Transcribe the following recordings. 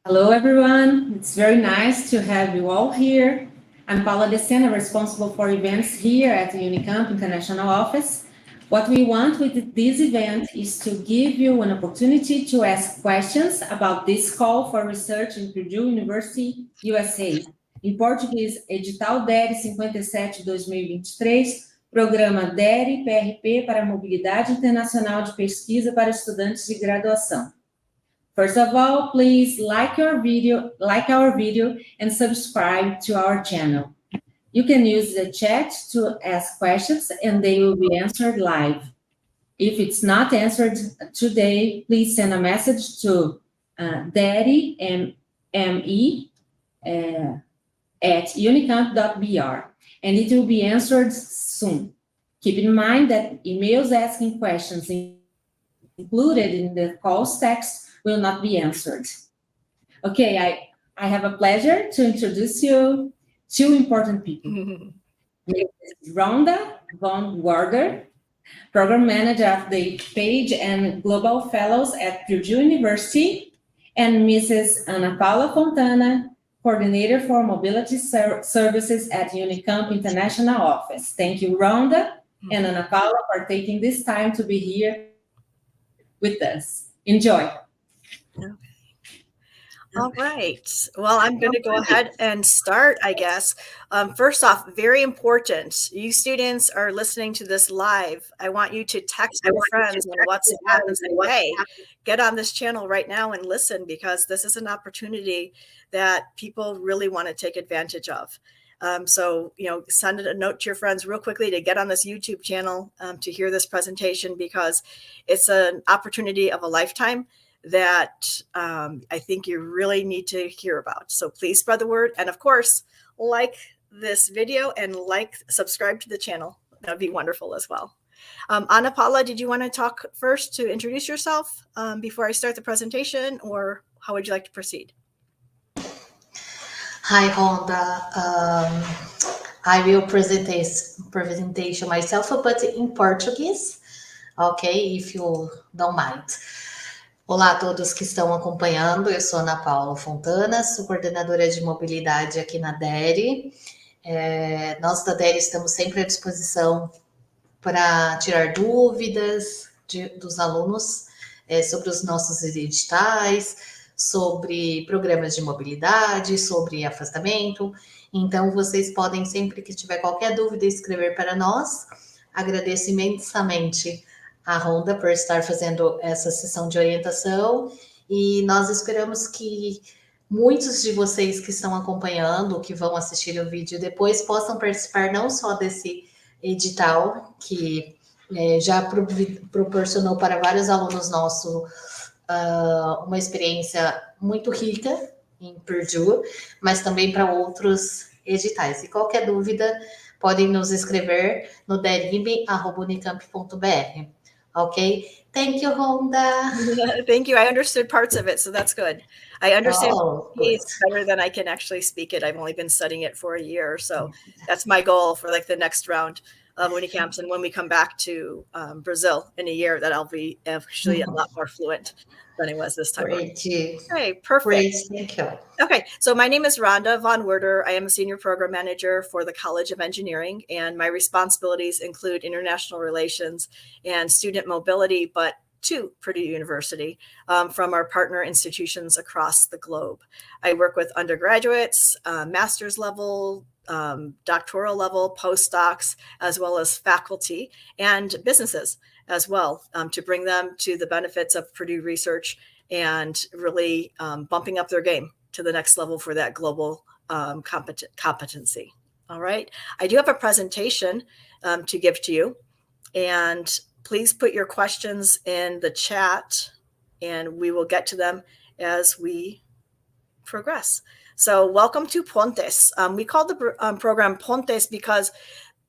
Hello, everyone. It's very nice to have you all here. I'm Paula Decena, responsible for events here at the Unicamp International Office. What we want with this event is to give you an opportunity to ask questions about this call for research in Purdue University, USA. Em português, Edital DERE 57-2023, Programa DERE PRP para Mobilidade Internacional de Pesquisa para Estudantes de Graduação. First of all, please like our video and subscribe to our channel. You can use the chat to ask questions and they will be answered live. If it's not answered today, please send a message to daddy, M-E, at unicamp.br, and it will be answered soon. Keep in mind that emails asking questions included in the call's text will not be answered. Okay, I have a pleasure to introduce you two important people. Rhonda von Werder, Program Manager of the Page and Global Fellows at Purdue University, and Mrs. Ana Paula Fontana, Coordinator for Mobility Services at Unicamp International Office. Thank you, Rhonda and Ana Paula, for taking this time to be here with us. Enjoy. Okay. All right. Well, I'm going to go ahead and start, I guess. First off, very important. You students are listening to this live. I want you to text your friends on WhatsApp and say, hey, get on this channel right now and listen, because this is an opportunity that people really want to take advantage of. So, send a note to your friends real quickly to get on this YouTube channel to hear this presentation, because it's an opportunity of a lifetime that I think you really need to hear about. So please spread the word. And of course, like this video and subscribe to the channel. That would be wonderful as well. Ana Paula, did you want to talk first to introduce yourself before I start the presentation, or how would you like to proceed? Hi, Rhonda. I will presentation myself, but in Portuguese, okay, if you don't mind. Olá a todos que estão acompanhando, eu sou Ana Paula Fontana, sou coordenadora de mobilidade aqui na DERE. Nós da DERE estamos sempre à disposição para tirar dúvidas dos alunos sobre os nossos editais, sobre programas de mobilidade, sobre afastamento. Então, vocês podem, sempre que tiver qualquer dúvida, escrever para nós. Agradeço imensamente a Rhonda por estar fazendo essa sessão de orientação, e nós esperamos que muitos de vocês que estão acompanhando, que vão assistir o vídeo depois, possam participar não só desse edital, que já proporcionou para vários alunos nossos uma experiência muito rica em Purdue, mas também para outros editais. E qualquer dúvida, podem nos escrever no derib@unicamp.br. Okay, thank you, Rhonda. Thank you. I understood parts of it, so that's good. I understand it's better than I can actually speak it. I've only been studying it for a year, so that's my goal for like the next round of Unicamps. And when we come back to Brazil in a year, that I'll be actually a lot more fluent than I was this time. Great. Okay, perfect. Great, thank you. Okay, so my name is Rhonda von Werder. I am a senior program manager for the College of Engineering, and my responsibilities include international relations and student mobility, but to Purdue University from our partner institutions across the globe. I work with undergraduates, master's level, doctoral level, postdocs, as well as faculty and businesses as well, to bring them to the benefits of Purdue research and really bumping up their game to the next level for that global competency. All right. I do have a presentation to give to you, and please put your questions in the chat and we will get to them as we progress. So welcome to Pontes. We call the program Pontes because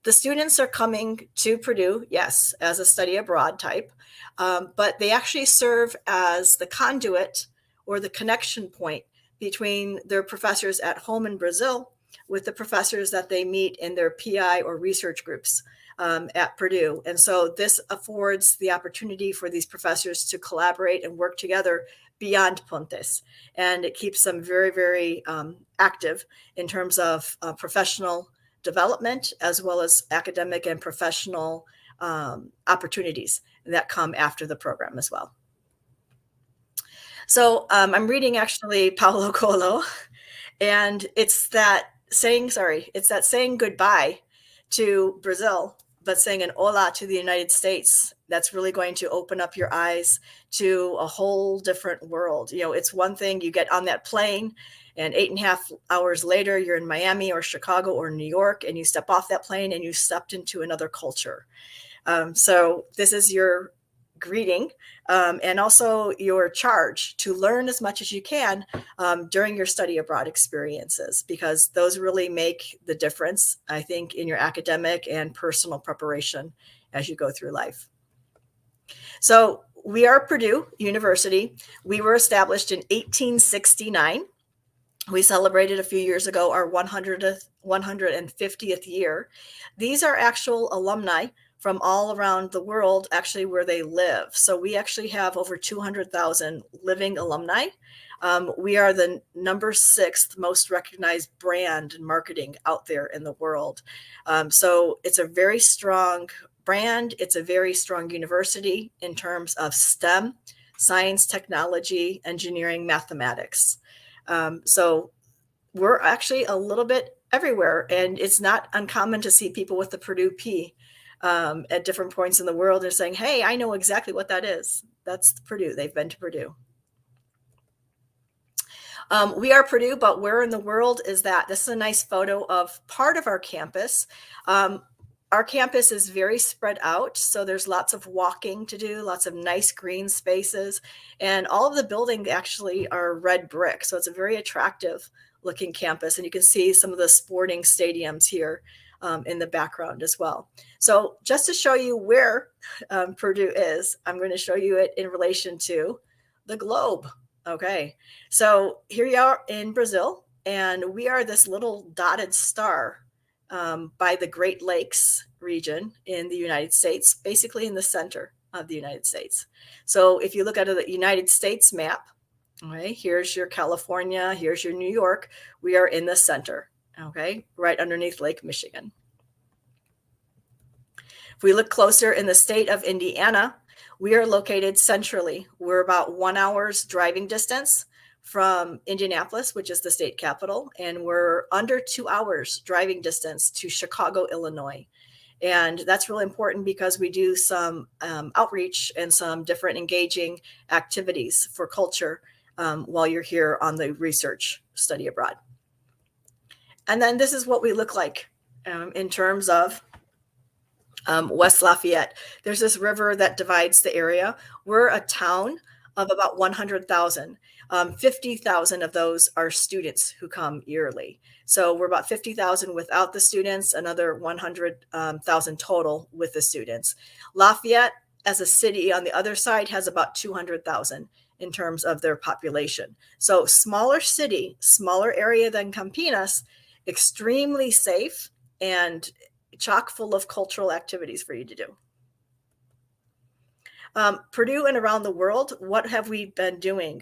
the students are coming to Purdue, yes, as a study abroad type, but they actually serve as the conduit or the connection point between their professors at home in Brazil with the professors that they meet in their PI or research groups at Purdue. And so this affords the opportunity for these professors to collaborate and work together beyond Pontes. And it keeps them very, very active in terms of professional development, as well as academic and professional opportunities that come after the program as well. So I'm reading actually Paulo Coelho, and it's that saying goodbye to Brazil, but saying an hola to the United States. That's really going to open up your eyes to a whole different world. You know, it's one thing you get on that plane and 8.5 hours later, you're in Miami or Chicago or New York, and you step off that plane and you stepped into another culture. So this is your greeting and also your charge to learn as much as you can during your study abroad experiences, because those really make the difference, I think, in your academic and personal preparation as you go through life. So we are Purdue University. We were established in 1869. We celebrated a few years ago our 150th year. These are actual alumni from all around the world, actually where they live. So we actually have over 200,000 living alumni. We are the number 6th most recognized brand in marketing out there in the world. So it's a very strong brand. It's a very strong university in terms of STEM, science, technology, engineering, mathematics. So we're actually a little bit everywhere, and it's not uncommon to see people with the Purdue P at different points in the world and saying, hey, I know exactly what that is. That's Purdue. They've been to Purdue. We are Purdue, but where in the world is that? This is a nice photo of part of our campus. Our campus is very spread out, so there's lots of walking to do, lots of nice green spaces, and all of the buildings actually are red brick, so it's a very attractive looking campus, and you can see some of the sporting stadiums here in the background as well. So just to show you where Purdue is, I'm going to show you it in relation to the globe. Okay, so here you are in Brazil, and we are this little dotted star by the Great Lakes region in the United States, basically in the center of the United States. So if you look at the United States map, okay, here's your California, here's your New York, we are in the center, okay, right underneath Lake Michigan. If we look closer in the state of Indiana, we are located centrally. We're about 1 hour's driving distance from Indianapolis, which is the state capital, and we're under 2 hours driving distance to Chicago, Illinois. And that's really important because we do some outreach and some different engaging activities for culture while you're here on the research study abroad. And then this is what we look like in terms of West Lafayette. There's this river that divides the area. We're a town of about 100,000. 50,000 of those are students who come yearly. So we're about 50,000 without the students, another 100,000 total with the students. Lafayette as a city on the other side has about 200,000 in terms of their population. So smaller city, smaller area than Campinas, extremely safe and chock full of cultural activities for you to do. Purdue and around the world, what have we been doing?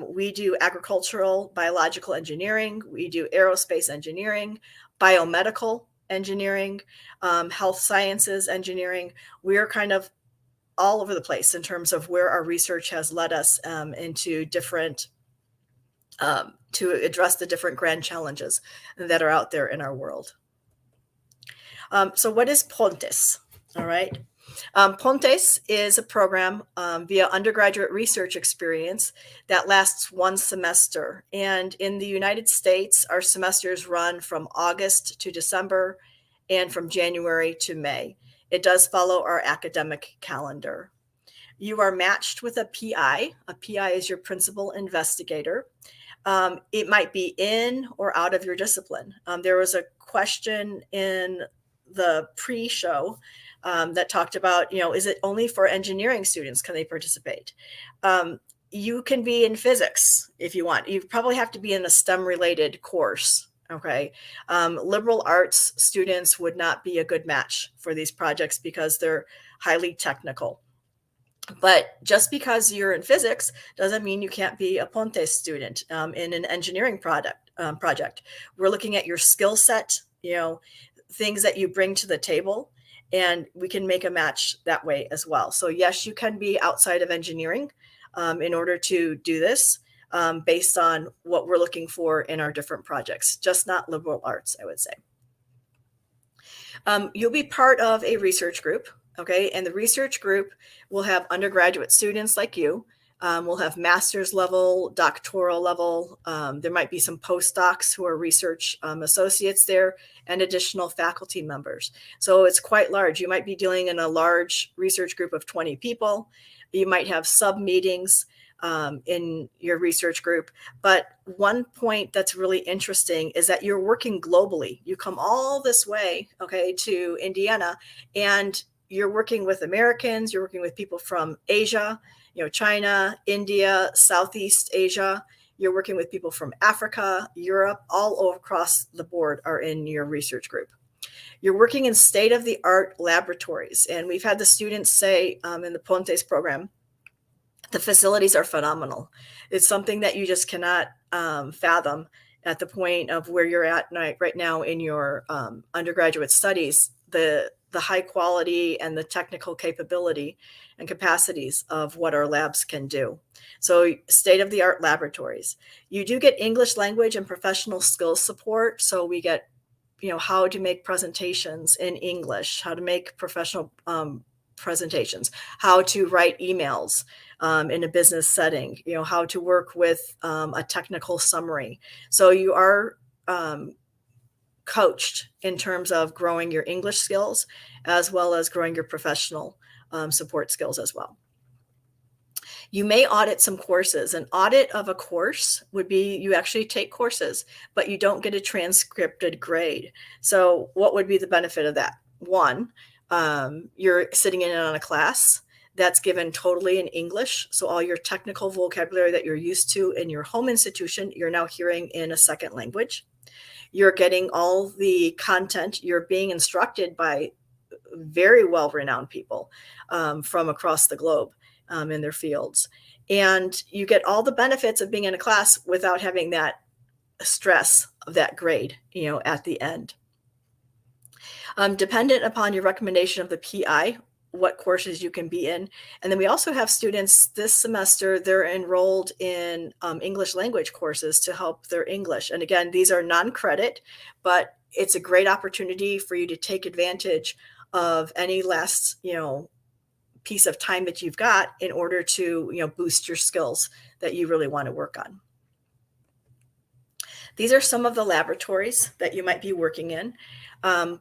We do agricultural, biological engineering. We do aerospace engineering, biomedical engineering, health sciences engineering. We are kind of all over the place in terms of where our research has led us into different, to address the different grand challenges that are out there in our world. So what is Pontes? All right. Pontes is a program via undergraduate research experience that lasts 1 semester. And in the United States, our semesters run from August to December and from January to May. It does follow our academic calendar. You are matched with a PI. A PI is your principal investigator. It might be in or out of your discipline. There was a question in the pre-show that talked about, is it only for engineering students? Can they participate? You can be in physics if you want. You probably have to be in a STEM related course Okay. Liberal arts students would not be a good match for these projects because they're highly technical. But just because you're in physics doesn't mean you can't be a Ponte student in an engineering project. We're looking at your skill set, things that you bring to the table, and we can make a match that way as well. So yes, you can be outside of engineering in order to do this based on what we're looking for in our different projects, just not liberal arts, I would say. You'll be part of a research group. Okay, and the research group will have undergraduate students like you. We'll have master's level, doctoral level. There might be some postdocs who are research associates there, and additional faculty members. So it's quite large. You might be dealing in a large research group of 20 people. You might have sub meetings in your research group. But one point that's really interesting is that you're working globally. You come all this way, okay, to Indiana, and you're working with Americans, you're working with people from Asia, China, India, Southeast Asia. You're working with people from Africa, Europe, all across the board are in your research group. You're working in state-of-the-art laboratories. And we've had the students say in the Pontes program, the facilities are phenomenal. It's something that you just cannot fathom at the point of where you're at right now in your undergraduate studies. The high quality and the technical capability and capacities of what our labs can do. So state-of-the-art laboratories. You do get English language and professional skills support. So we get, how to make presentations in English, how to make professional presentations, how to write emails in a business setting, how to work with a technical summary. So you are coached in terms of growing your English skills as well as growing your professional support skills as well. You may audit some courses. An audit of a course would be you actually take courses, but you don't get a transcripted grade. So what would be the benefit of that? One, you're sitting in on a class that's given totally in English. So all your technical vocabulary that you're used to in your home institution, you're now hearing in a second language. You're getting all the content. You're being instructed by very well-renowned people from across the globe in their fields. And you get all the benefits of being in a class without having that stress of that grade, at the end. Dependent upon your recommendation of the PI, what courses you can be in. And then we also have students this semester, they're enrolled in English language courses to help their English. And again, these are non-credit, but it's a great opportunity for you to take advantage of any last, piece of time that you've got in order to, boost your skills that you really want to work on. These are some of the laboratories that you might be working in.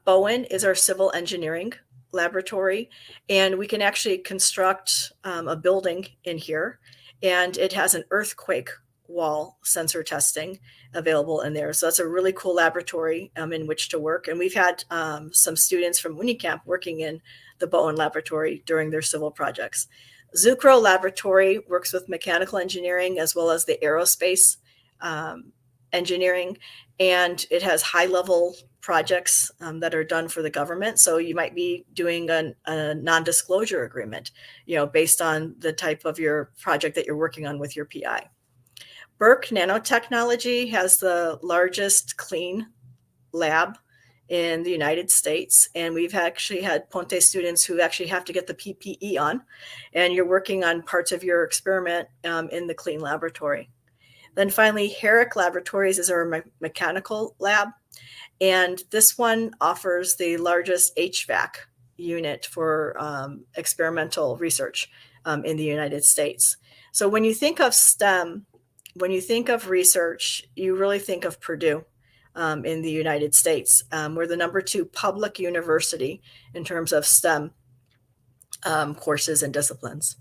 Bowen is our civil engineering laboratory, and we can actually construct a building in here, and it has an earthquake wall sensor testing available in there. So that's a really cool laboratory in which to work. And we've had some students from Unicamp working in the Bowen laboratory during their civil projects. Zucro laboratory works with mechanical engineering as well as the aerospace engineering, and it has high-level projects that are done for the government. So you might be doing a non-disclosure agreement, based on the type of your project that you're working on with your PI. Burke Nanotechnology has the largest clean lab in the United States. And we've actually had Ponte students who actually have to get the PPE on, and you're working on parts of your experiment in the clean laboratory. Then finally, Herrick Laboratories is our mechanical lab. And this one offers the largest HVAC unit for experimental research in the United States. So when you think of STEM, when you think of research, you really think of Purdue in the United States. We're the #2 public university in terms of STEM courses and disciplines.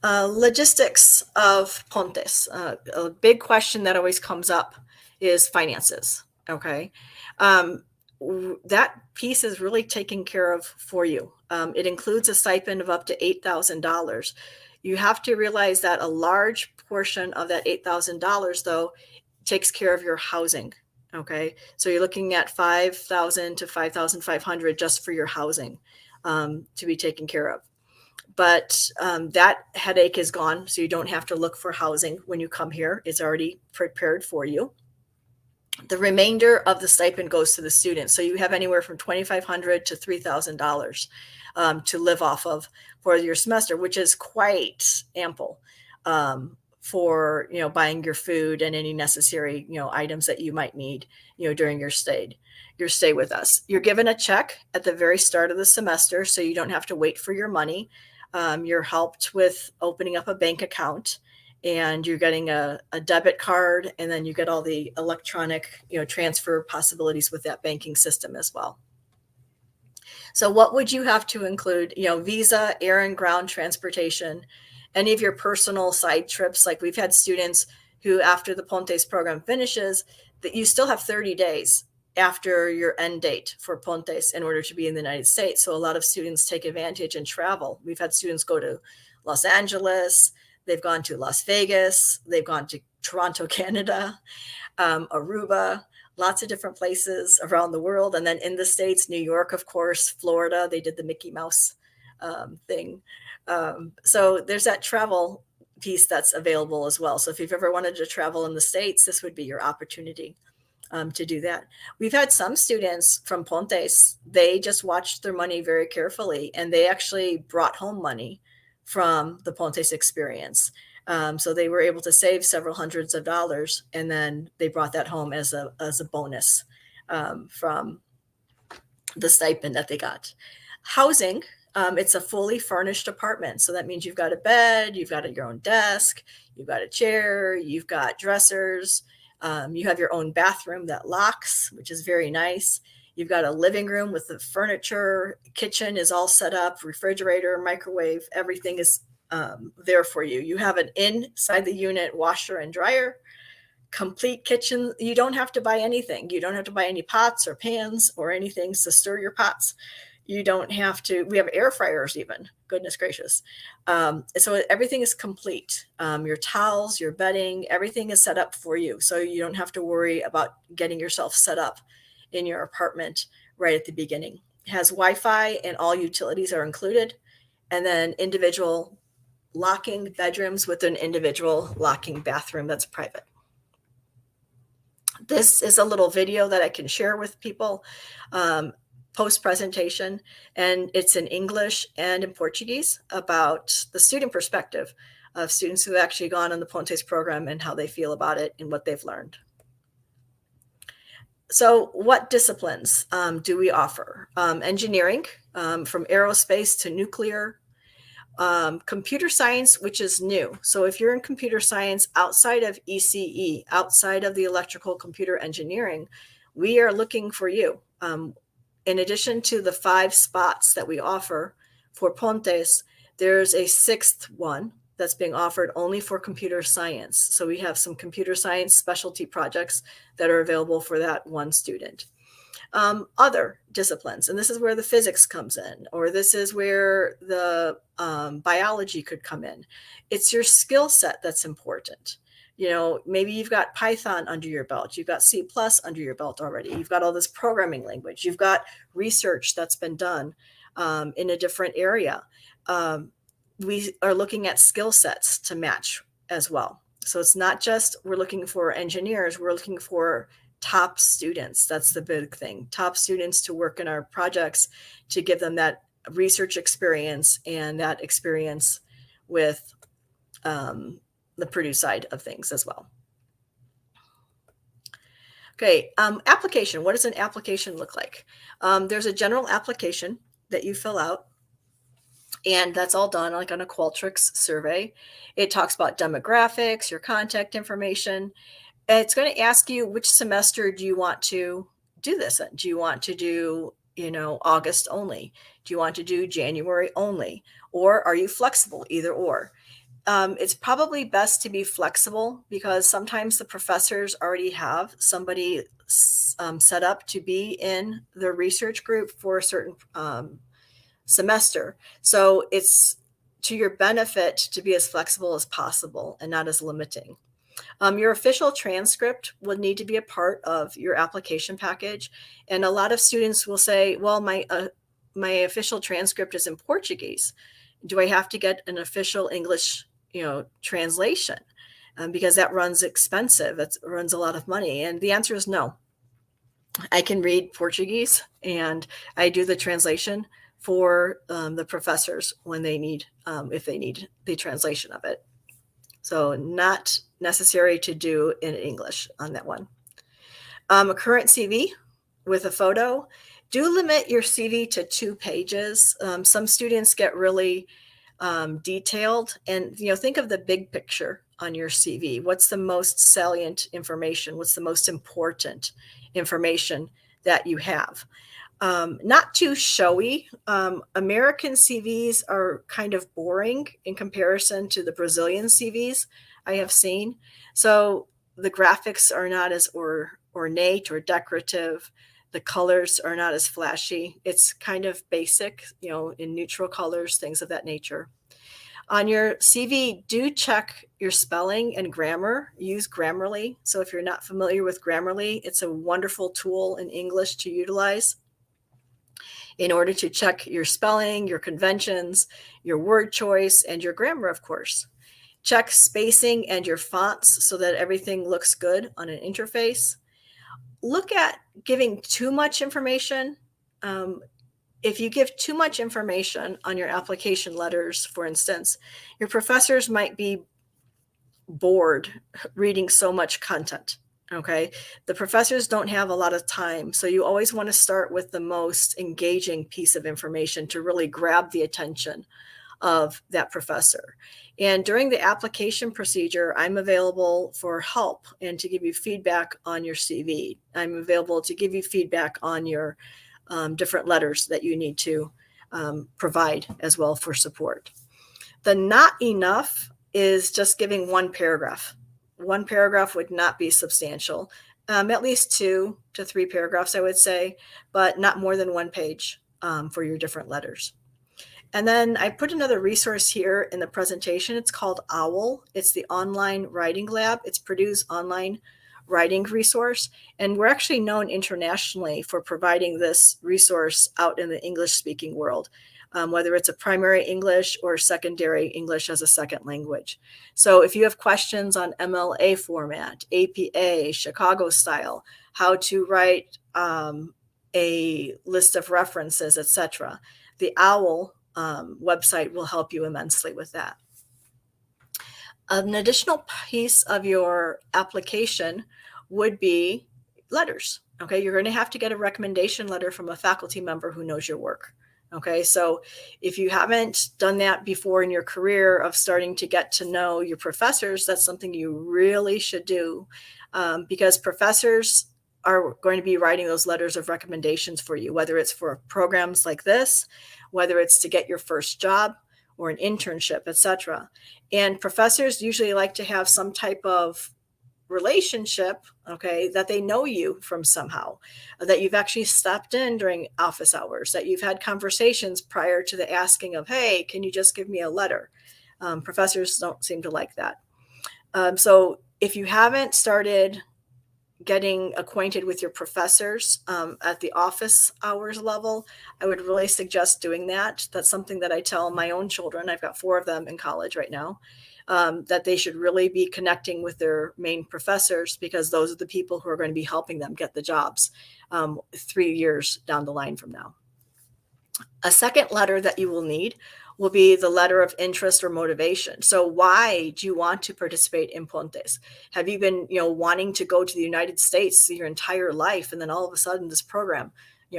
Logistics of Pontes. A big question that always comes up is finances, okay? That piece is really taken care of for you. It includes a stipend of up to $8,000. You have to realize that a large portion of that $8,000, though, takes care of your housing. Okay, so you're looking at $5,000 to $5,500 just for your housing to be taken care of. But that headache is gone, so you don't have to look for housing when you come here. It's already prepared for you. The remainder of the stipend goes to the student. So you have anywhere from $2,500 to $3,000 to live off of for your semester, which is quite ample for, you know, buying your food and any necessary, you know, items that you might need, you know, during your stay with us. You're given a check at the very start of the semester, so you don't have to wait for your money. You're helped with opening up a bank account, and you're getting a debit card, and then you get all the electronic, you know, transfer possibilities with that banking system as well. So what would you have to include? You know, visa, air and ground transportation, any of your personal side trips. Like we've had students who, after the Pontes program finishes, that you still have 30 days after your end date for Pontes in order to be in the United States. So a lot of students take advantage and travel. We've had students go to Los Angeles, they've gone to Las Vegas, they've gone to Toronto, Canada, Aruba, lots of different places around the world. And then in the States, New York, of course, Florida, they did the Mickey Mouse thing. So there's that travel piece that's available as well. So if you've ever wanted to travel in the States, this would be your opportunity to do that. We've had some students from Pontes, they just watched their money very carefully, and they actually brought home money from the Pontes experience. So they were able to save several hundreds of dollars, and then they brought that home as a bonus from the stipend that they got. Housing, it's a fully furnished apartment. So that means you've got a bed, you've got your own desk, you've got a chair, you've got dressers, you have your own bathroom that locks, which is very nice. You've got a living room with the furniture, kitchen is all set up, refrigerator, microwave, everything is there for you. You have an inside the unit washer and dryer, complete kitchen. You don't have to buy anything. You don't have to buy any pots or pans or anything to stir your pots. You don't have to, we have air fryers even, goodness gracious. So everything is complete. Your towels, your bedding, everything is set up for you. So you don't have to worry about getting yourself set up in your apartment right at the beginning. It has Wi-Fi and all utilities are included. And then individual locking bedrooms with an individual locking bathroom that's private. This is a little video that I can share with people post-presentation, and it's in English and in Portuguese about the student perspective of students who have actually gone on the Pontes program and how they feel about it and what they've learned. So what disciplines do we offer? Engineering, from aerospace to nuclear, computer science, which is new. So if you're in computer science outside of ECE, outside of the electrical computer engineering, we are looking for you. In addition to the 5 spots that we offer for Pontes, there's a 6th one that's being offered only for computer science. So we have some computer science specialty projects that are available for that one student. Other disciplines, and this is where the physics comes in, or this is where the biology could come in. It's your skill set that's important. You know, maybe you've got Python under your belt, you've got C+ under your belt already, you've got all this programming language, you've got research that's been done in a different area. We are looking at skill sets to match as well. So it's not just we're looking for engineers, we're looking for top students. That's the big thing. Top students to work in our projects to give them that research experience and that experience with the Purdue side of things as well. Okay, application. What does an application look like? There's a general application that you fill out, and that's all done like on a Qualtrics survey. It talks about demographics, your contact information. It's going to ask you which semester do you want to do this in? Do you want to do, you know, August only? Do you want to do January only? Or are you flexible, either or? It's probably best to be flexible because sometimes the professors already have somebody set up to be in the research group for a certain semester. So it's to your benefit to be as flexible as possible and not as limiting. Your official transcript will need to be a part of your application package. And a lot of students will say, well, my official transcript is in Portuguese. Do I have to get an official English, translation? Because that runs expensive. It runs a lot of money. And the answer is no. I can read Portuguese, and I do the translation for the professors when they need, if they need the translation of it. So not necessary to do in English on that one. A current CV with a photo. Do limit your CV to 2 pages. Some students get really detailed, and think of the big picture on your CV. What's the most salient information? What's the most important information that you have? Not too showy. American CVs are kind of boring in comparison to the Brazilian CVs I have seen. So the graphics are not as ornate or decorative. The colors are not as flashy. It's kind of basic, in neutral colors, things of that nature. On your CV, do check your spelling and grammar. Use Grammarly. So if you're not familiar with Grammarly, it's a wonderful tool in English to utilize in order to check your spelling, your conventions, your word choice, and your grammar, of course. Check spacing and your fonts so that everything looks good on an interface. Look at giving too much information. If you give too much information on your application letters, for instance, your professors might be bored reading so much content. Okay. The professors don't have a lot of time. So you always want to start with the most engaging piece of information to really grab the attention of that professor. And during the application procedure, I'm available for help and to give you feedback on your CV. I'm available to give you feedback on your different letters that you need to provide as well for support. The not enough is just giving 1 paragraph. 1 paragraph would not be substantial. At least 2 to 3 paragraphs, I would say, but not more than 1 page for your different letters. And then I put another resource here in the presentation. It's called OWL. It's the Online Writing Lab. It's Purdue's online writing resource. And we're actually known internationally for providing this resource out in the English-speaking world, whether it's a primary English or secondary English as a second language. So if you have questions on MLA format, APA, Chicago style, how to write a list of references, etc., the OWL website will help you immensely with that. An additional piece of your application would be letters. Okay, you're going to have to get a recommendation letter from a faculty member who knows your work. Okay, so if you haven't done that before in your career of starting to get to know your professors, that's something you really should do because professors are going to be writing those letters of recommendations for you, whether it's for programs like this, whether it's to get your first job or an internship, etc. And professors usually like to have some type of relationship, okay, that they know you from somehow, that you've actually stopped in during office hours, that you've had conversations prior to the asking of, hey, can you just give me a letter? Professors don't seem to like that. So if you haven't started getting acquainted with your professors at the office hours level, I would really suggest doing that. That's something that I tell my own children. I've got 4 of them in college right now, that they should really be connecting with their main professors because those are the people who are going to be helping them get the jobs 3 years down the line from now. A second letter that you will need will be the letter of interest or motivation. So why do you want to participate in Pontes? Have you been, wanting to go to the United States your entire life, and then all of a sudden this program,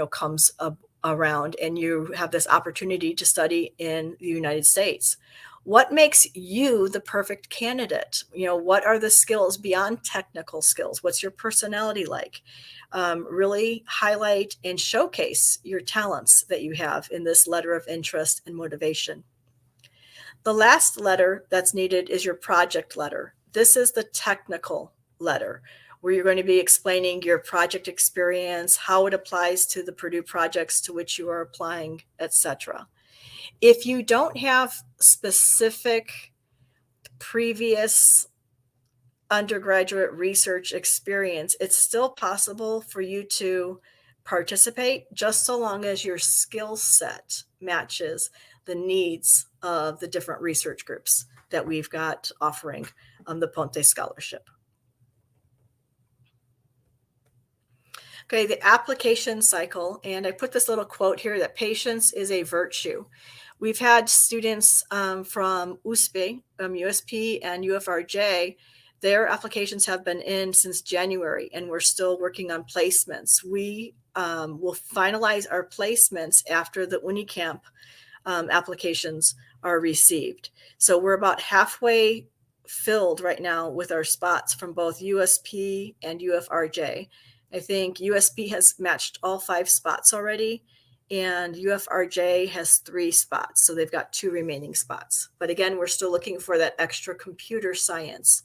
comes around and you have this opportunity to study in the United States? What makes you the perfect candidate? What are the skills beyond technical skills? What's your personality like? Really highlight and showcase your talents that you have in this letter of interest and motivation. The last letter that's needed is your project letter. This is the technical letter where you're going to be explaining your project experience, how it applies to the Purdue projects to which you are applying, etc. If you don't have specific previous undergraduate research experience, it's still possible for you to participate, just so long as your skill set matches the needs of the different research groups that we've got offering the Ponte Scholarship. Okay, the application cycle, and I put this little quote here that patience is a virtue. We've had students from USP, and UFRJ. Their applications have been in since January, and we're still working on placements. We will finalize our placements after the Unicamp applications are received. So we're about halfway filled right now with our spots from both USP and UFRJ. I think USP has matched all 5 spots already, and UFRJ has 3 spots. So they've got 2 remaining spots. But again, we're still looking for that extra computer science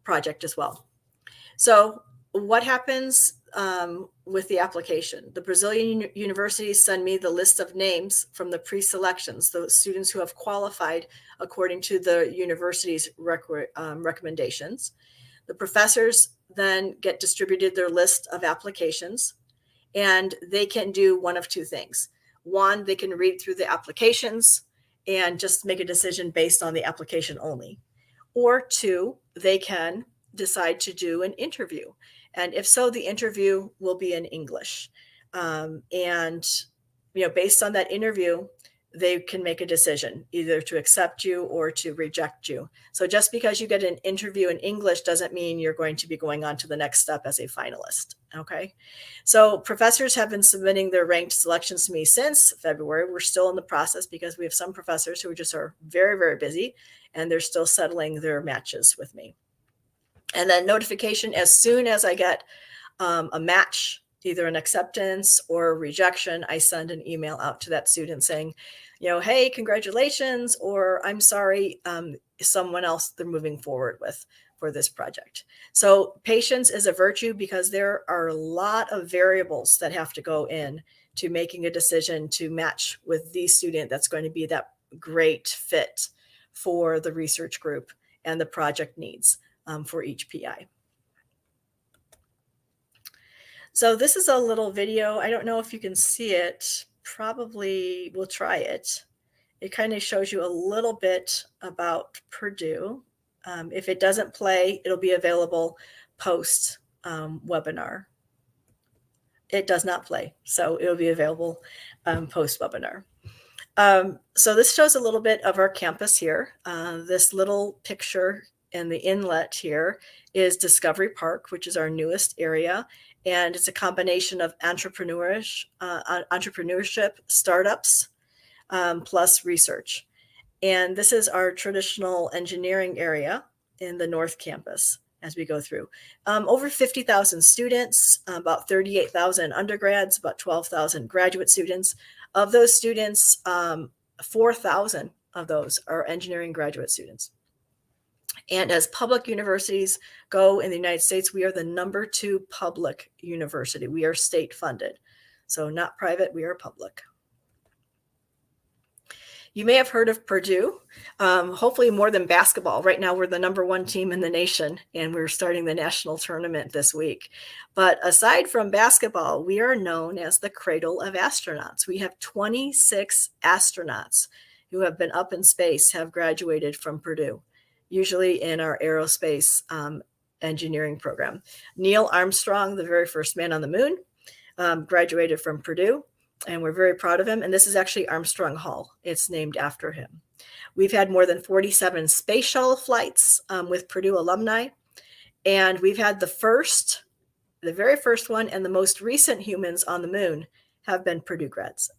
project as well. So what happens with the application? The Brazilian universities send me the list of names from the pre-selections, those students who have qualified according to the university's recommendations. The professors then get distributed their list of applications, and they can do one of 2 things. One, they can read through the applications and just make a decision based on the application only. Or 2, they can decide to do an interview. And if so, the interview will be in English. And based on that interview, they can make a decision either to accept you or to reject you. So just because you get an interview in English doesn't mean you're going to be going on to the next step as a finalist. Okay. So professors have been submitting their ranked selections to me since February. We're still in the process because we have some professors who just are very, very busy, and they're still settling their matches with me. And then notification as soon as I get a match, either an acceptance or a rejection, I send an email out to that student saying, hey, congratulations, or I'm sorry, someone else they're moving forward with for this project. So patience is a virtue because there are a lot of variables that have to go in to making a decision to match with the student that's going to be that great fit for the research group and the project needs for each PI. So this is a little video. I don't know if you can see it. Probably we'll try it. It kind of shows you a little bit about Purdue. If it doesn't play, it'll be available post webinar. It does not play, so it'll be available post webinar. So this shows a little bit of our campus here. This little picture in the inlet here is Discovery Park, which is our newest area. And it's a combination of entrepreneurship, startups, plus research. And this is our traditional engineering area in the North Campus as we go through. Over 50,000 students, about 38,000 undergrads, about 12,000 graduate students. Of those students, 4,000 of those are engineering graduate students. And as public universities go in the United States, we are the #2 public university. We are state funded. So not private, we are public. You may have heard of Purdue, hopefully more than basketball. Right now, we're the #1 team in the nation, and we're starting the national tournament this week. But aside from basketball, we are known as the cradle of astronauts. We have 26 astronauts who have been up in space, have graduated from Purdue, usually in our aerospace engineering program. Neil Armstrong, the very first man on the moon, graduated from Purdue. And we're very proud of him. And this is actually Armstrong Hall. It's named after him. We've had more than 47 space shuttle flights with Purdue alumni. And we've had the very first one and the most recent humans on the moon have been Purdue grads.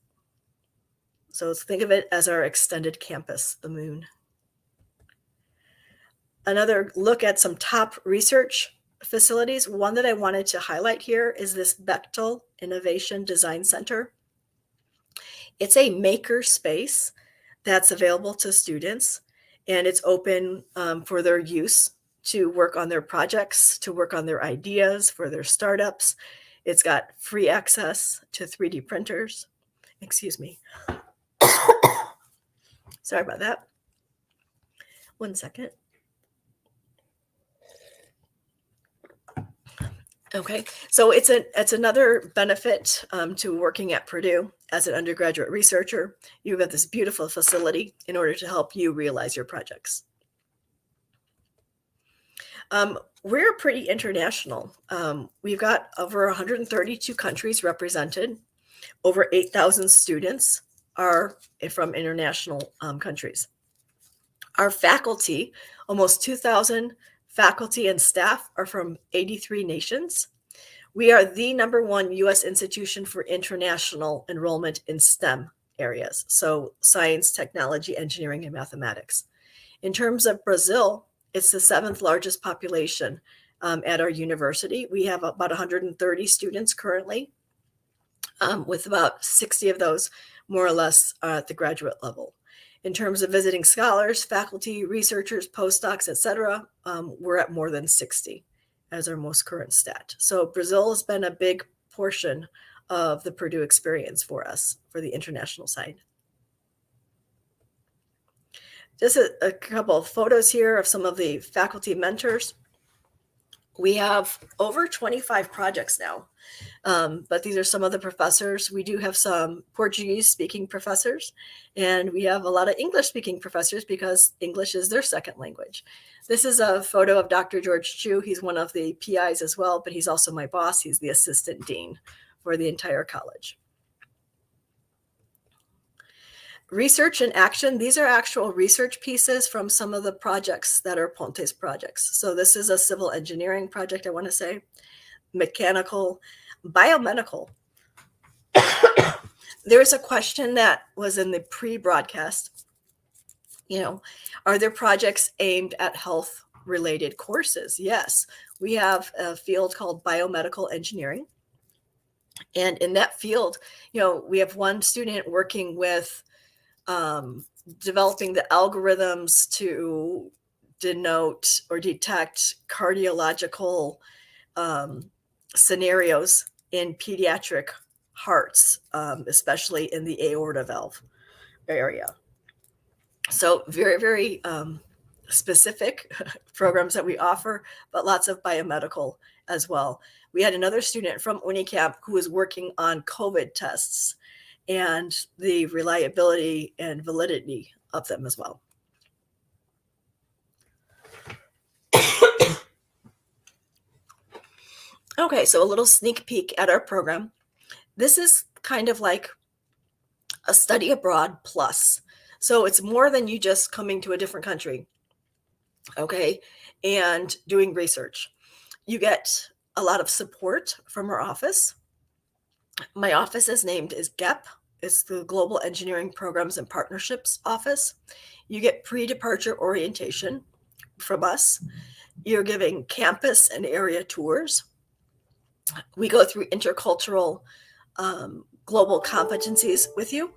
So think of it as our extended campus, the moon. Another look at some top research facilities. One that I wanted to highlight here is this Bechtel Innovation Design Center. It's a maker space that's available to students, and it's open for their use to work on their projects, to work on their ideas for their startups. It's got free access to 3D printers. Excuse me. Sorry about that. 1 second. Okay, so it's another benefit to working at Purdue as an undergraduate researcher. You have this beautiful facility in order to help you realize your projects. We're pretty international. We've got over 132 countries represented. Over 8,000 students are from international countries. Our faculty, almost 2,000 faculty and staff, are from 83 nations. We are the #1 U.S. institution for international enrollment in STEM areas, so science, technology, engineering, and mathematics. In terms of Brazil, it's the 7th largest population at our university. We have about 130 students currently, with about 60 of those more or less at the graduate level. In terms of visiting scholars, faculty, researchers, postdocs, etc., we're at more than 60 as our most current stat. So Brazil has been a big portion of the Purdue experience for us for the international side. Just a couple of photos here of some of the faculty mentors. We have over 25 projects now, but these are some of the professors. We do have some Portuguese-speaking professors, and we have a lot of English-speaking professors because English is their second language. This is a photo of Dr. George Chu. He's one of the PIs as well, but he's also my boss. He's the assistant dean for the entire college. Research and action, these are actual research pieces from some of the projects that are Ponte's projects. So this is a civil engineering project, I want to say, mechanical, biomedical. There's a question that was in the pre-broadcast, are there projects aimed at health-related courses? Yes, we have a field called biomedical engineering. And in that field, we have one student working with developing the algorithms to denote or detect cardiological scenarios in pediatric hearts, especially in the aorta valve area. So very, very specific programs that we offer, but lots of biomedical as well. We had another student from Unicamp who was working on COVID tests and the reliability and validity of them as well. Okay, so a little sneak peek at our program. This is kind of like a study abroad plus. So it's more than you just coming to a different country, okay, and doing research. You get a lot of support from our office. My office is named GEP. It's the Global Engineering Programs and Partnerships Office. You get pre-departure orientation from us. You're giving campus and area tours. We go through intercultural global competencies with you.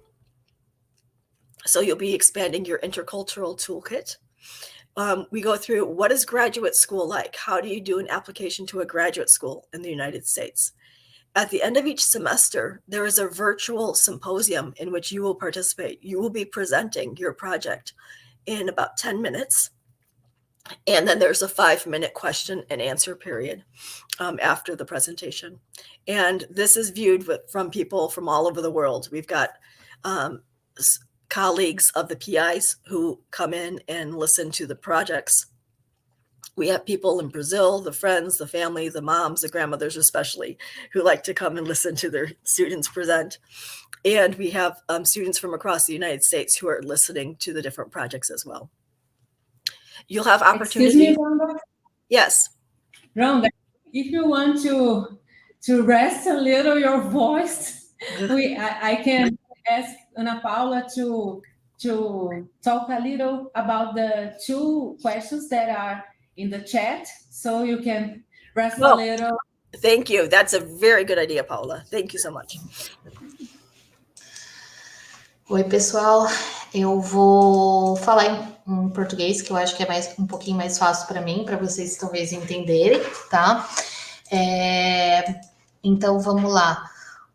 So you'll be expanding your intercultural toolkit. We go through what is graduate school like? How do you do an application to a graduate school in the United States? At the end of each semester, there is a virtual symposium in which you will participate. You will be presenting your project in about 10 minutes. And then there's a 5-minute question and answer period after the presentation. And this is viewed from people from all over the world. We've got colleagues of the PIs who come in and listen to the projects. We have people in Brazil, the friends, the family, the moms, the grandmothers especially, who like to come and listen to their students present. And we have students from across the United States who are listening to the different projects as well. You'll have opportunity. Excuse me, Rhonda? Yes. Rhonda, if you want to rest a little your voice, I can ask Ana Paula to talk a little about the 2 questions that are in the chat, so you can rest a little. Thank you. That's a very good idea, Paula. Thank you so much. Oi, pessoal. Eu vou falar em português, que eu acho que é um pouquinho mais fácil para mim, para vocês talvez entenderem, tá? Então, vamos lá.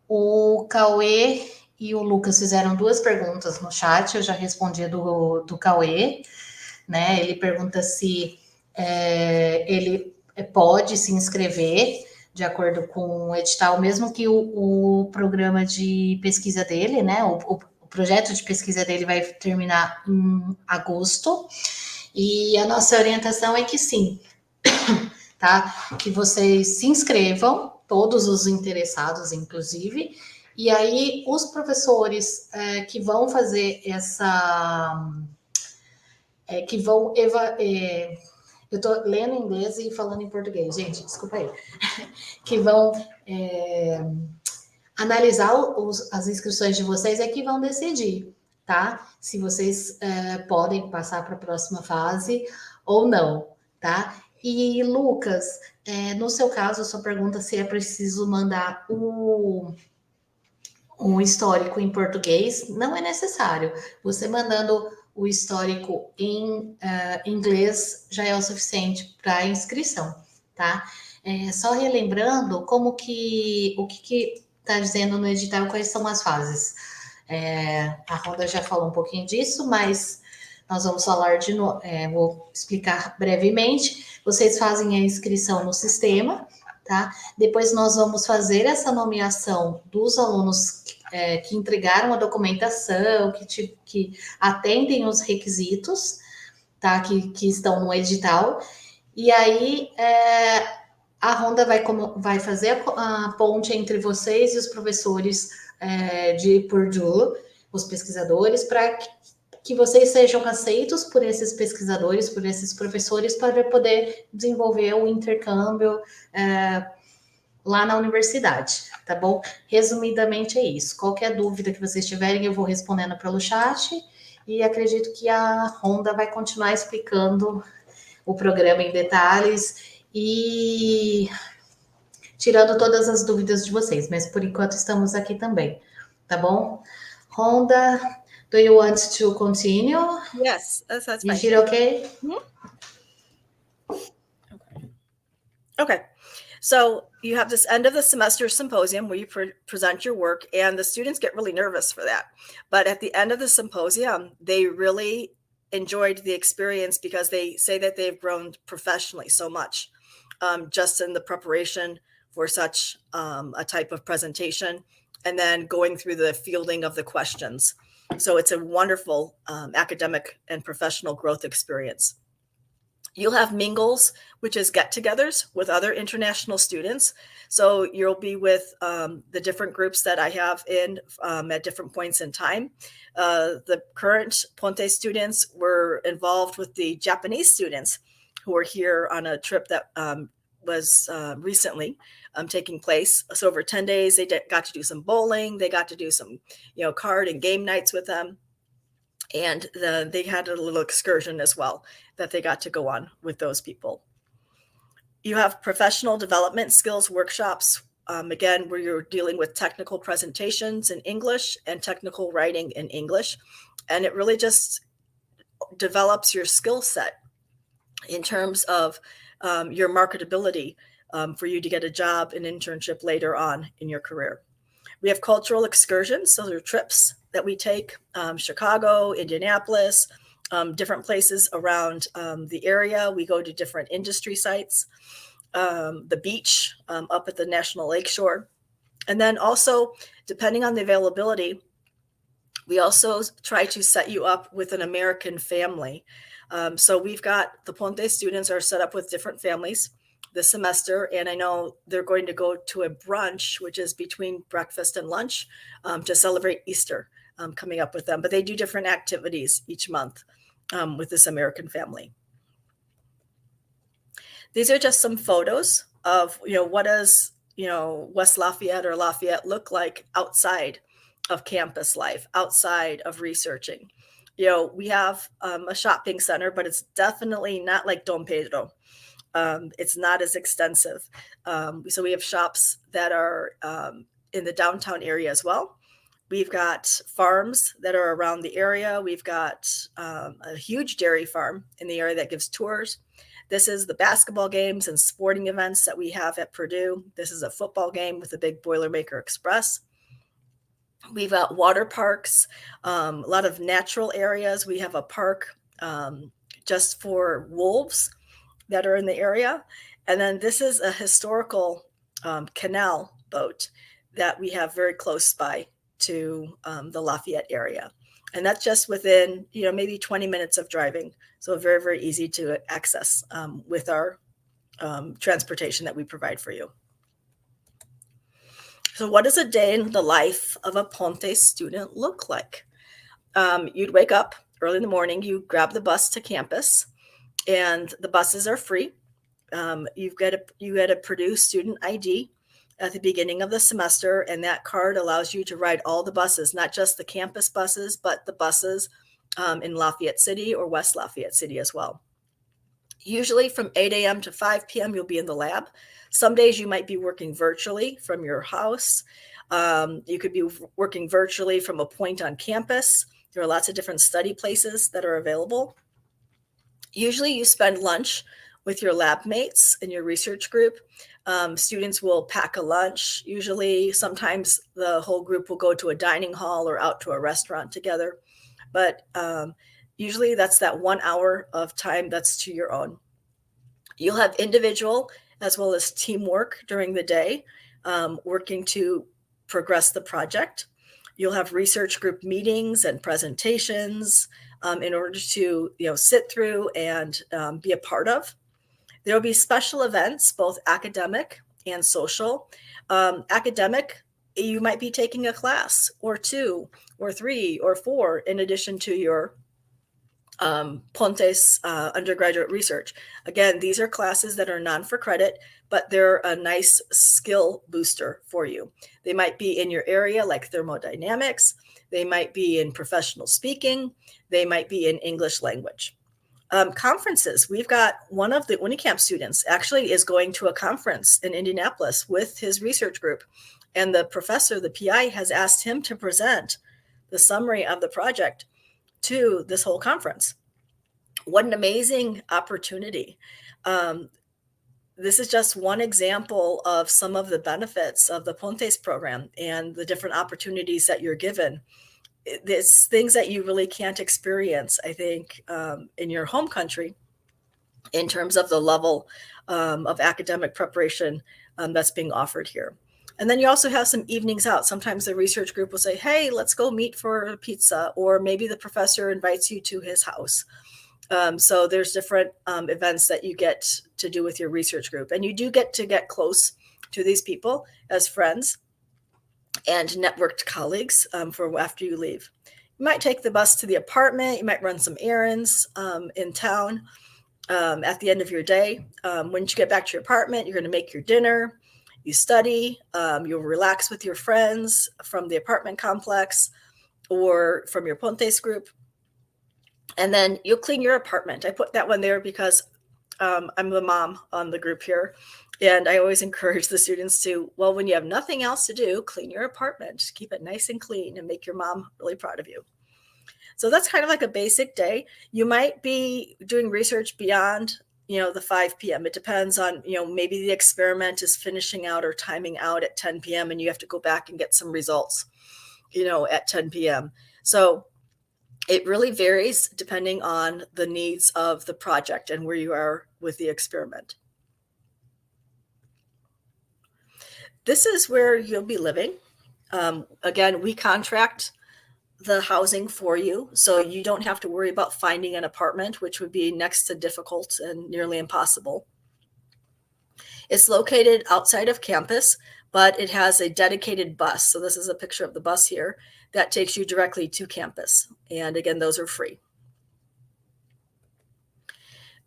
O Cauê e o Lucas fizeram 2 perguntas no chat, eu já respondi do Cauê, né? Ele pergunta se ele pode se inscrever de acordo com o edital, mesmo que o programa de pesquisa dele, né, o projeto de pesquisa dele vai terminar em agosto, e a nossa orientação é que sim, tá? Que vocês se inscrevam, todos os interessados, inclusive, e aí os professores que vão fazer que vão eu estou lendo em inglês e falando em português, gente, desculpa aí. Que vão analisar as inscrições de vocês é que vão decidir, tá? Se vocês podem passar para a próxima fase ou não, tá? E, Lucas, no seu caso, a sua pergunta se é preciso mandar um histórico em português, não é necessário. Você mandando o histórico em inglês já é o suficiente para a inscrição, tá? Só relembrando o que está dizendo no edital, quais são as fases. A Rhonda já falou um pouquinho disso, mas nós vamos falar de novo, vou explicar brevemente. Vocês fazem a inscrição no sistema, tá? Depois nós vamos fazer essa nomeação dos alunos que entregaram a documentação, que atendem os requisitos, tá? Que estão no edital. E aí a Rhonda vai fazer a ponte entre vocês e os professores de Purdue, os pesquisadores, para que vocês sejam aceitos por esses pesquisadores, por esses professores, para poder desenvolver o intercâmbio lá na universidade, tá bom? Resumidamente é isso. Qualquer dúvida que vocês tiverem, eu vou respondendo pelo chat, e acredito que a Rhonda vai continuar explicando o programa em detalhes e tirando todas as dúvidas de vocês, mas por enquanto estamos aqui também, tá bom? Rhonda, do you want to continue? Yes, that's fine. Is it okay? Okay. So you have this end of the semester symposium where you present your work, and the students get really nervous for that. But at the end of the symposium, they really enjoyed the experience because they say that they've grown professionally so much just in the preparation for such a type of presentation, and then going through the fielding of the questions. So it's a wonderful academic and professional growth experience. You'll have mingles, which is get-togethers with other international students. So you'll be with the different groups that I have in at different points in time. The current Ponte students were involved with the Japanese students who were here on a trip that was recently taking place. So over 10 days, they got to do some bowling. They got to do some, card and game nights with them. And they had a little excursion as well that they got to go on with those people. You have professional development skills workshops, again, where you're dealing with technical presentations in English and technical writing in English. And it really just develops your skill set in terms of your marketability for you to get a job and internship later on in your career. We have cultural excursions. So they're trips that we take, Chicago, Indianapolis, different places around the area. We go to different industry sites, the beach up at the National Lake Shore. And then also, depending on the availability, we also try to set you up with an American family. So we've got the Ponte students are set up with different families this semester, and I know they're going to go to a brunch, which is between breakfast and lunch, to celebrate Easter coming up with them. But they do different activities each month with this American family. These are just some photos of, what does, West Lafayette or Lafayette look like outside of campus life, outside of researching. We have a shopping center, but it's definitely not like Dom Pedro. It's not as extensive. So we have shops that are in the downtown area as well. We've got farms that are around the area. We've got a huge dairy farm in the area that gives tours. This is the basketball games and sporting events that we have at Purdue. This is a football game with the big Boilermaker Express. We've got water parks, a lot of natural areas. We have a park just for wolves that are in the area. And then this is a historical canal boat that we have very close by to the Lafayette area. And that's just within, maybe 20 minutes of driving. So very, very easy to access with our transportation that we provide for you. So what does a day in the life of a Ponte student look like? You'd wake up early in the morning, you grab the bus to campus, and the buses are free. You get a Purdue student ID at the beginning of the semester, and that card allows you to ride all the buses, not just the campus buses, but the buses in Lafayette City or West Lafayette City as well. Usually from 8 a.m. to 5 p.m., you'll be in the lab. Some days you might be working virtually from your house. You could be working virtually from a point on campus. There are lots of different study places that are available. Usually you spend lunch with your lab mates in your research group. Students will pack a lunch. Usually, sometimes the whole group will go to a dining hall or out to a restaurant together. But usually that's that 1 hour of time that's to your own. You'll have individual as well as teamwork during the day, working to progress the project. You'll have research group meetings and presentations in order to sit through and be a part of. There will be special events, both academic and social. Academic, you might be taking a class or 2 or 3 or 4 in addition to your Ponte's undergraduate research. Again, these are classes that are non for credit, but they're a nice skill booster for you. They might be in your area like thermodynamics. They might be in professional speaking. They might be in English language. Conferences. We've got one of the Unicamp students actually is going to a conference in Indianapolis with his research group. And the professor, the PI, has asked him to present the summary of the project to this whole conference. What an amazing opportunity. This is just one example of some of the benefits of the Pontes program and the different opportunities that you're given. It's things that you really can't experience, I think, in your home country in terms of the level of academic preparation that's being offered here. And then you also have some evenings out. Sometimes the research group will say, hey, let's go meet for pizza, or maybe the professor invites you to his house. So there's different events that you get to do with your research group. And you do get to get close to these people as friends and networked colleagues for after you leave. You might take the bus to the apartment. You might run some errands in town at the end of your day. Once you get back to your apartment, you're going to make your dinner. You study. You'll relax with your friends from the apartment complex or from your Pontes group. And then you'll clean your apartment. I put that one there because I'm the mom on the group here. And I always encourage the students to, well, when you have nothing else to do, clean your apartment, keep it nice and clean and make your mom really proud of you. So that's kind of like a basic day. You might be doing research beyond, the 5 p.m. It depends on, maybe the experiment is finishing out or timing out at 10 p.m. and you have to go back and get some results, at 10 p.m. So it really varies depending on the needs of the project and where you are with the experiment. This is where you'll be living. Again, we contract the housing for you, so you don't have to worry about finding an apartment, which would be next to difficult and nearly impossible. It's located outside of campus, but it has a dedicated bus. So this is a picture of the bus here that takes you directly to campus. And again, those are free.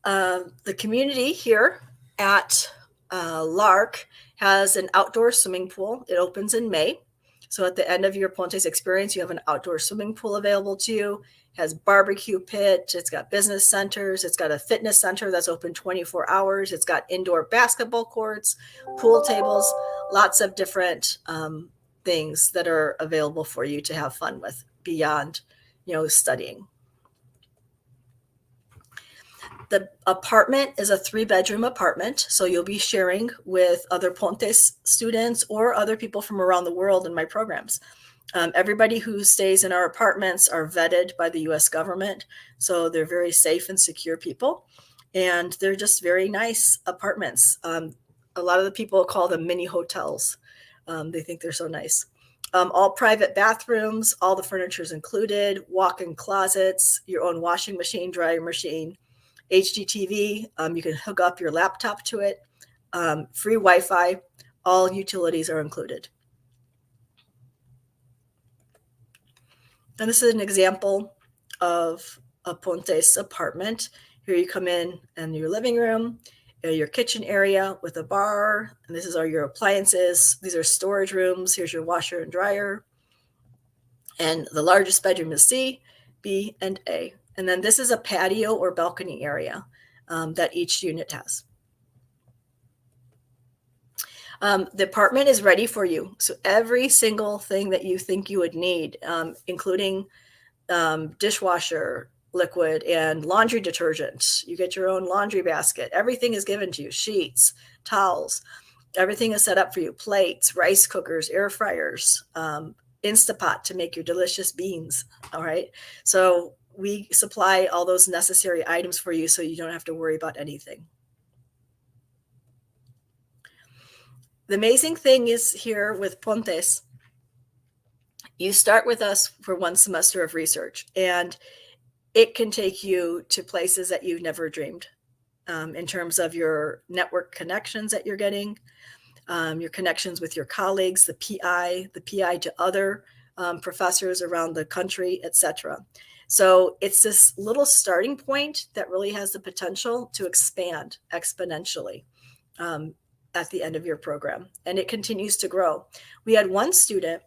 The community here at Lark has an outdoor swimming pool. It opens in May. So at the end of your Pontes experience, you have an outdoor swimming pool available to you. It has barbecue pit. It's got business centers. It's got a fitness center that's open 24 hours. It's got indoor basketball courts, pool tables, lots of different things that are available for you to have fun with beyond, studying. The apartment is a 3-bedroom apartment, so you'll be sharing with other Pontes students or other people from around the world in my programs. Everybody who stays in our apartments are vetted by the U.S. government, so they're very safe and secure people, and they're just very nice apartments. A lot of the people call them mini hotels. They think they're so nice. All private bathrooms, all the furniture is included, walk-in closets, your own washing machine, dryer machine, HDTV. You can hook up your laptop to it. Free Wi-Fi. All utilities are included. And this is an example of a Pontes apartment. Here you come in your living room, your kitchen area with a bar, and this is all your appliances. These are storage rooms. Here's your washer and dryer. And the largest bedroom is C, B, and A. And then this is a patio or balcony area that each unit has. The apartment is ready for you. So every single thing that you think you would need, including dishwasher liquid and laundry detergent. You get your own laundry basket. Everything is given to you. Sheets, towels. Everything is set up for you. Plates, rice cookers, air fryers, Instapot to make your delicious beans. All right. So we supply all those necessary items for you so you don't have to worry about anything. The amazing thing is here with Pontes, you start with us for 1 semester of research, and it can take you to places that you've never dreamed in terms of your network connections that you're getting, your connections with your colleagues, the PI to other professors around the country, etc. So it's this little starting point that really has the potential to expand exponentially at the end of your program. And it continues to grow. We had one student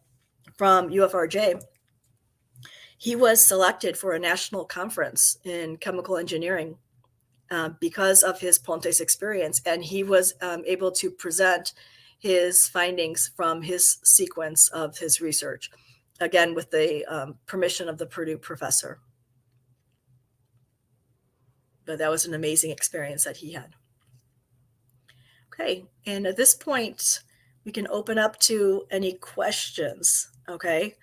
from UFRJ. He was selected for a national conference in chemical engineering because of his Pontes experience. And he was able to present his findings from his sequence of his research, again, with the permission of the Purdue professor. But that was an amazing experience that he had. Okay, and at this point, we can open up to any questions, okay?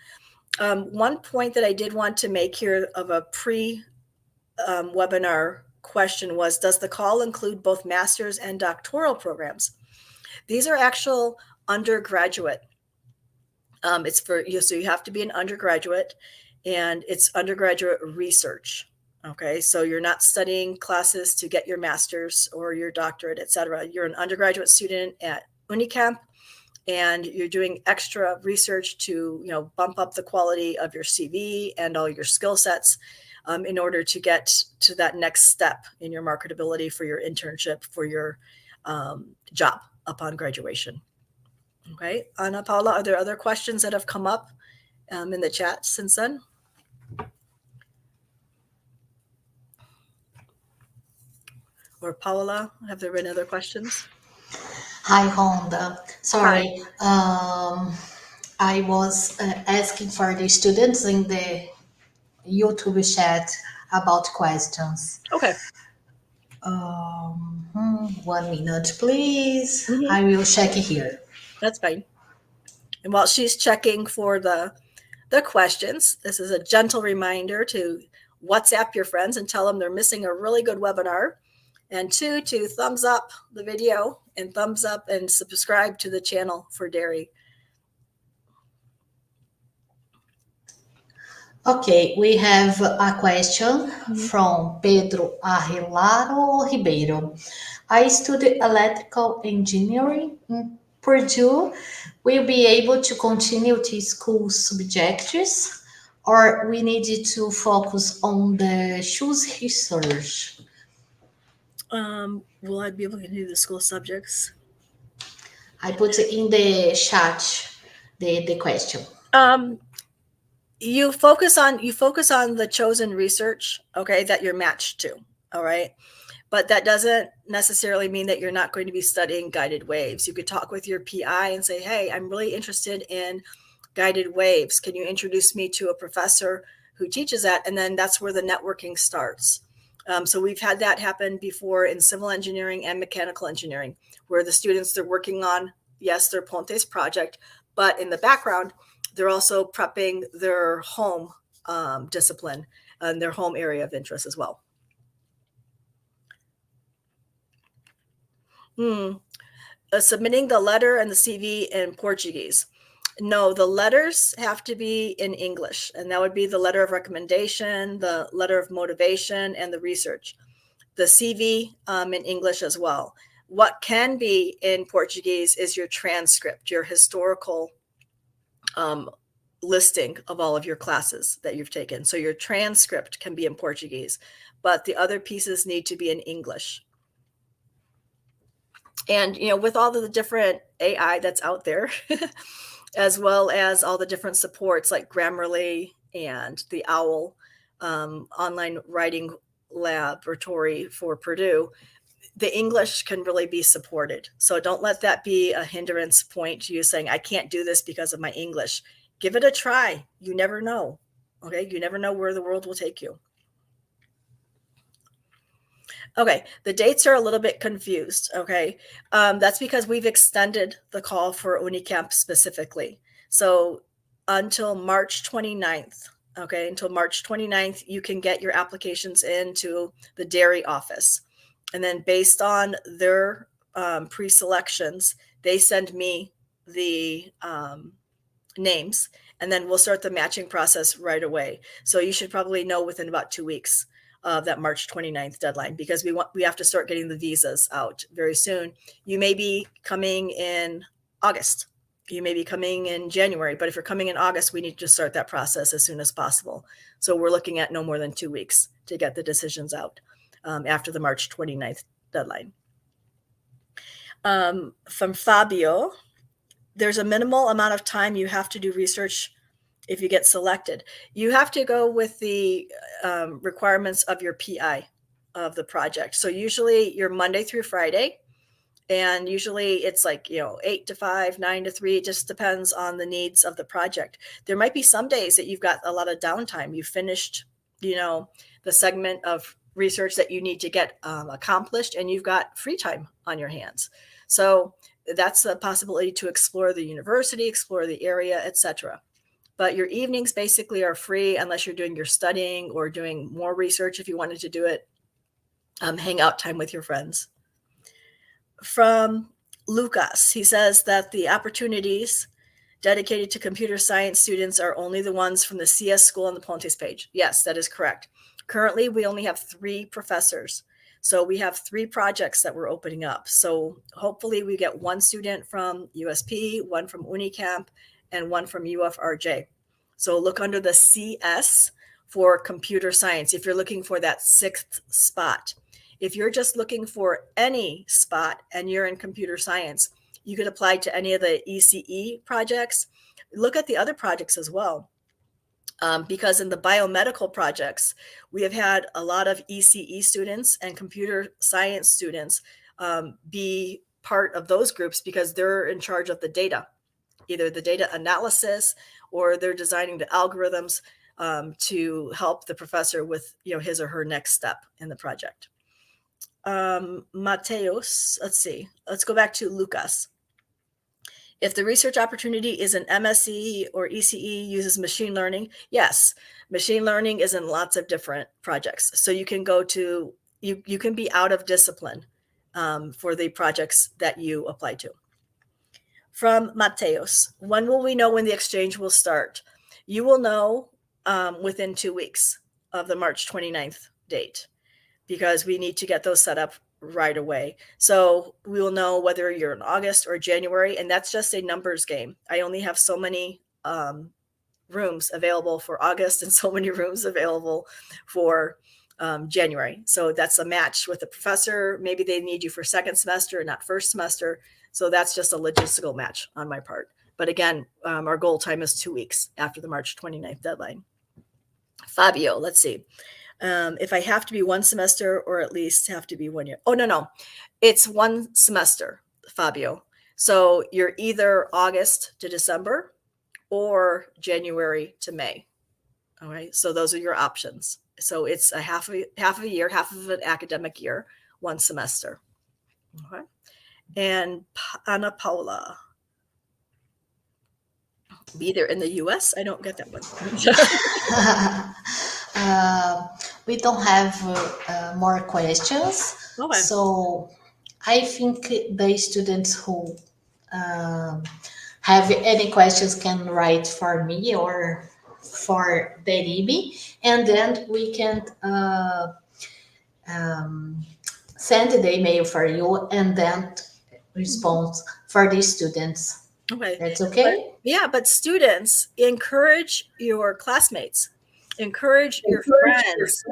One point that I did want to make here of a pre-webinar question was, does the call include both master's and doctoral programs? These are actual undergraduate. It's for you, so you have to be an undergraduate, and it's undergraduate research. Okay, so you're not studying classes to get your master's or your doctorate, et cetera. You're an undergraduate student at Unicamp, and you're doing extra research to, bump up the quality of your CV and all your skill sets in order to get to that next step in your marketability for your internship, for your job upon graduation. Okay, Ana Paula, are there other questions that have come up in the chat since then? Or Paula, have there been other questions? Hi, Rhonda. Sorry. Hi. I was asking for the students in the YouTube chat about questions. Okay. 1 minute, please. I will check here. That's fine. And while she's checking for the questions, this is a gentle reminder to WhatsApp your friends and tell them they're missing a really good webinar. And 2, to thumbs up the video and thumbs up and subscribe to the channel for dairy. Okay, we have a question from Pedro Arrelaro Ribeiro. I studied electrical engineering in Purdue. Will be able to continue to school subjects, or we need to focus on the choose research? Will I be able to continue the school subjects? I put in the chat the question. You focus on the chosen research, okay, that you're matched to, all right? But that doesn't necessarily mean that you're not going to be studying guided waves. You could talk with your PI and say, hey, I'm really interested in guided waves. Can you introduce me to a professor who teaches that? And then that's where the networking starts. So we've had that happen before in civil engineering and mechanical engineering, where the students, they're working on, yes, their Pontes project, but in the background, they're also prepping their home discipline and their home area of interest as well. submitting the letter and the CV in Portuguese. No, the letters have to be in English, and that would be the letter of recommendation, the letter of motivation, and the research. The CV in English as well. What can be in Portuguese is your transcript, your historical listing of all of your classes that you've taken. So your transcript can be in Portuguese, but the other pieces need to be in English. And, with all of the different AI that's out there, as well as all the different supports like Grammarly and the OWL online writing laboratory for Purdue, the English can really be supported. So don't let that be a hindrance point to you saying, I can't do this because of my English. Give it a try. You never know. Okay. You never know where the world will take you. Okay. The dates are a little bit confused. Okay. That's because we've extended the call for Unicamp specifically. So until March 29th. Okay. Until March 29th, you can get your applications into the dairy office. And then based on their pre-selections, they send me the names, and then we'll start the matching process right away. So you should probably know within about 2 weeks of that March 29th deadline, because we have to start getting the visas out very soon. You may be coming in August. You may be coming in January, but if you're coming in August, we need to start that process as soon as possible. So we're looking at no more than 2 weeks to get the decisions out after the March 29th deadline. From Fabio, there's a minimal amount of time you have to do research if you get selected. You have to go with the requirements of your PI of the project. So usually you're Monday through Friday, and usually it's like, 8 to 5, 9 to 3, it just depends on the needs of the project. There might be some days that you've got a lot of downtime. You finished, the segment of research that you need to get accomplished, and you've got free time on your hands. So that's a possibility to explore the university, explore the area, etc. But your evenings basically are free unless you're doing your studying or doing more research if you wanted to do it. Hangout time with your friends. From Lucas, he says that the opportunities dedicated to computer science students are only the ones from the CS school on the Pontes page. Yes, that is correct. Currently, we only have 3 professors. So we have 3 projects that we're opening up. So hopefully we get 1 student from USP, 1 from Unicamp, and 1 from UFRJ. So look under the CS for computer science if you're looking for that 6th spot. If you're just looking for any spot and you're in computer science, you could apply to any of the ECE projects. Look at the other projects as well. Because in the biomedical projects, we have had a lot of ECE students and computer science students be part of those groups because they're in charge of the data, either the data analysis or they're designing the algorithms to help the professor with his or her next step in the project. Mateos, let's go back to Lucas. If the research opportunity is an MSc or ECE uses machine learning, yes, machine learning is in lots of different projects. So you can you can be out of discipline for the projects that you apply to. From Mateos, when will we know when the exchange will start? You will know within 2 weeks of the March 29th date, because we need to get those set up right away. So we will know whether you're in August or January, and that's just a numbers game. I only have so many rooms available for August and so many rooms available for January. So that's a match with the professor. Maybe they need you for second semester, not first semester. So that's just a logistical match on my part. But again, our goal time is 2 weeks after the March 29th deadline. Fabio, let's see. If I have to be 1 semester or at least have to be 1 year. Oh, no. It's 1 semester, Fabio. So you're either August to December or January to May. All right. So those are your options. So it's a half of a year, half of an academic year, 1 semester. Okay. And Ana Paula. Be there in the US? I don't get that one. We don't have more questions. Okay. So I think the students who have any questions can write for me or for Deribi, and then we can send the email for you and then response for the students. Okay. That's okay? But students, encourage your classmates, encourage your friends.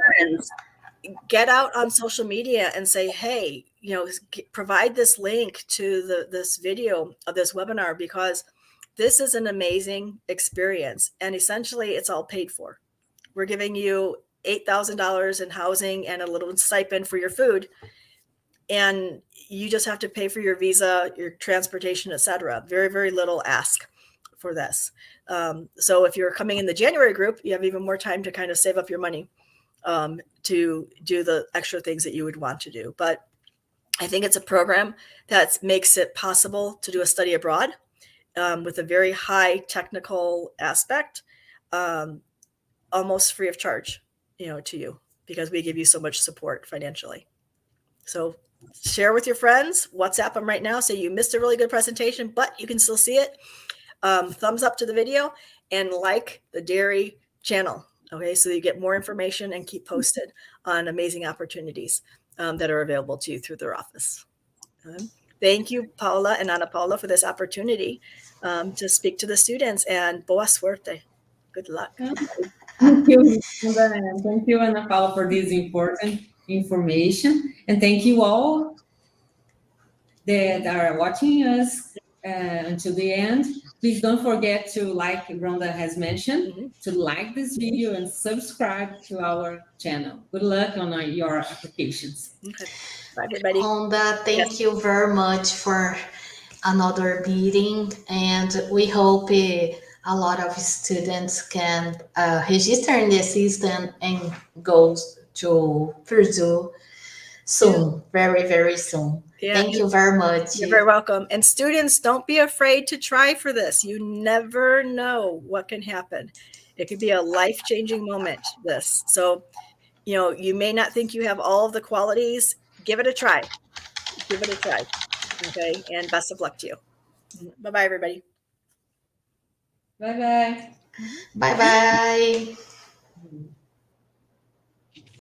Get out on social media and say, hey, provide this link to this video of this webinar, because this is an amazing experience. And essentially, it's all paid for. We're giving you $8,000 in housing and a little stipend for your food. And you just have to pay for your visa, your transportation, etc. Very, very little ask for this. So if you're coming in the January group, you have even more time to kind of save up your money to do the extra things that you would want to do. But I think it's a program that makes it possible to do a study abroad with a very high technical aspect, almost free of charge, to you, because we give you so much support financially. So share with your friends, WhatsApp them right now. Say you missed a really good presentation, but you can still see it. Thumbs up to the video and like the Dairy channel. Okay, so you get more information and keep posted on amazing opportunities that are available to you through their office. Thank you, Paula and Ana Paula, for this opportunity to speak to the students, and boa suerte. Good luck. Thank you, Rhonda, and thank you, Ana Paula, for this important information. And thank you all that are watching us until the end. Please don't forget to, like Rhonda has mentioned, to like this video and subscribe to our channel. Good luck on your applications. Okay. Bye, everybody. Rhonda, thank you very much for another meeting, and we hope a lot of students can register in the system and go to Purdue soon, very, very soon. Yeah. Thank you very much. You're very welcome. And students, don't be afraid to try for this. You never know what can happen. It could be a life-changing moment, this. So, you may not think you have all of the qualities. Give it a try. Give it a try. Okay. And best of luck to you. Bye-bye, everybody. Bye-bye. Bye-bye.